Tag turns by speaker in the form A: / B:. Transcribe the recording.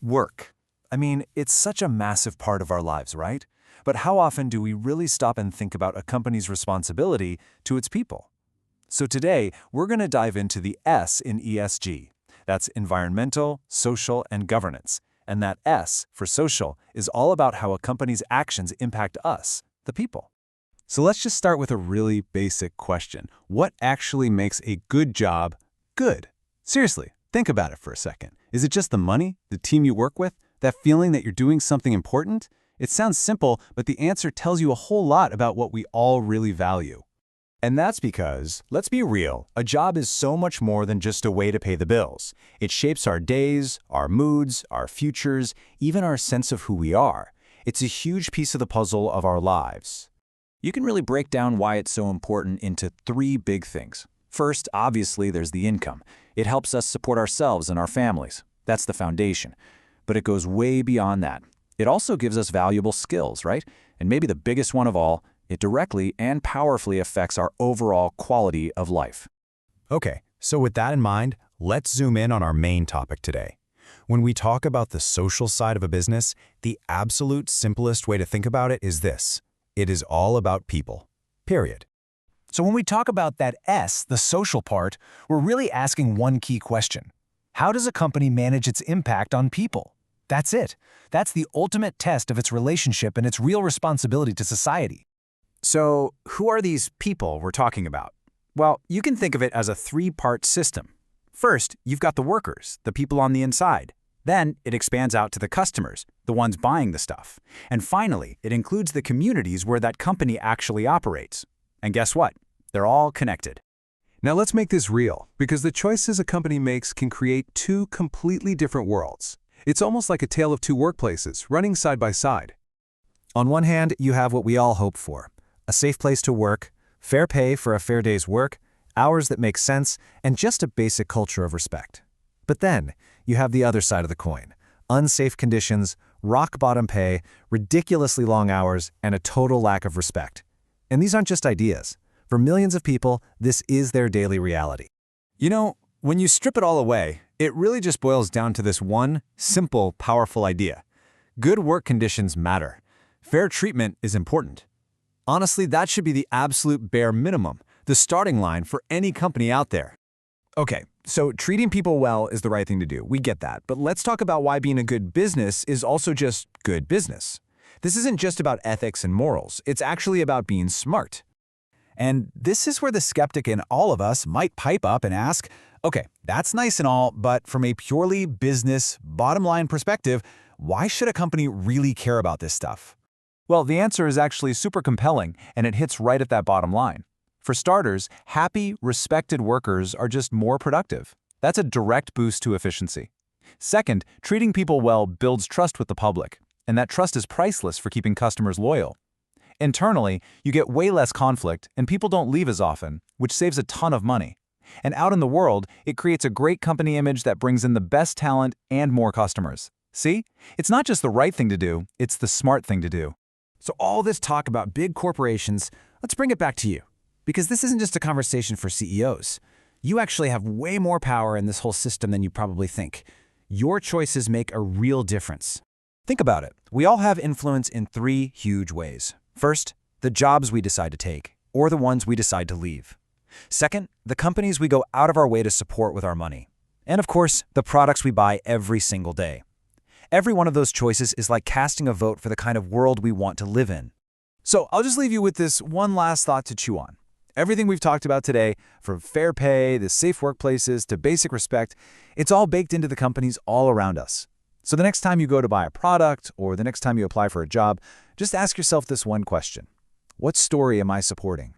A: Work. I mean, it's such a massive part of our lives, right? But how often do we really stop and think about a company's responsibility to its people? So today, we're going to dive into the S in ESG. That's environmental, social, and governance. And that S, for social, is all about how a company's actions impact us, the people.
B: So let's just start with a really basic question. What actually makes a good job good? Seriously, think about it for a second. Is it just the money, the team you work with, that feeling that you're doing something important? It sounds simple, but the answer tells you a whole lot about what we all really value.
C: And that's because, let's be real, a job is so much more than just a way to pay the bills. It shapes our days, our moods, our futures, even our sense of who we are. It's a huge piece of the puzzle of our lives. You can really break down why it's so important into three big things. First, obviously, there's the income. It helps us support ourselves and our families. That's the foundation. But it goes way beyond that. It also gives us valuable skills, right? And maybe the biggest one of all, it directly and powerfully affects our overall quality of life.
D: Okay, so with that in mind, let's zoom in on our main topic today. When we talk about the social side of a business, the absolute simplest way to think about it is this. It is all about people. Period.
E: So when we talk about that S, the social part, we're really asking one key question. How does a company manage its impact on people? That's it. That's the ultimate test of its relationship and its real responsibility to society.
C: So, who are these people we're talking about? Well, you can think of it as a three-part system. First, you've got the workers, the people on the inside. Then, it expands out to the customers, the ones buying the stuff. And finally, it includes the communities where that company actually operates. And guess what? They're all connected.
B: Now let's make this real, because the choices a company makes can create two completely different worlds. It's almost like a tale of two workplaces, running side by side.
E: On one hand, you have what we all hope for. A safe place to work, fair pay for a fair day's work, hours that make sense, and just a basic culture of respect. But then, you have the other side of the coin. Unsafe conditions, rock-bottom pay, ridiculously long hours, and a total lack of respect. And these aren't just ideas. For millions of people, this is their daily reality.
C: You know, when you strip it all away, it really just boils down to this one simple, powerful idea. Good work conditions matter. Fair treatment is important. Honestly, that should be the absolute bare minimum, the starting line for any company out there. Okay, so treating people well is the right thing to do. We get that. But let's talk about why being a good business is also just good business. This isn't just about ethics and morals. It's actually about being smart. And this is where the skeptic in all of us might pipe up and ask, okay, that's nice and all, but from a purely business, bottom-line perspective, why should a company really care about this stuff?
A: Well, the answer is actually super compelling, and it hits right at that bottom line. For starters, happy, respected workers are just more productive. That's a direct boost to efficiency. Second, treating people well builds trust with the public, and that trust is priceless for keeping customers loyal. Internally, you get way less conflict, and people don't leave as often, which saves a ton of money. And out in the world, it creates a great company image that brings in the best talent and more customers. See? It's not just the right thing to do, it's the smart thing to do.
C: So all this talk about big corporations, let's bring it back to you. Because this isn't just a conversation for CEOs. You actually have way more power in this whole system than you probably think. Your choices make a real difference.
E: Think about it. We all have influence in three huge ways. First, the jobs we decide to take, or the ones we decide to leave. Second, the companies we go out of our way to support with our money. And of course, the products we buy every single day. Every one of those choices is like casting a vote for the kind of world we want to live in.
A: So I'll just leave you with this one last thought to chew on. Everything we've talked about today, from fair pay, the safe workplaces, to basic respect, it's all baked into the companies all around us. So the next time you go to buy a product, or the next time you apply for a job, just ask yourself this one question. What story am I supporting?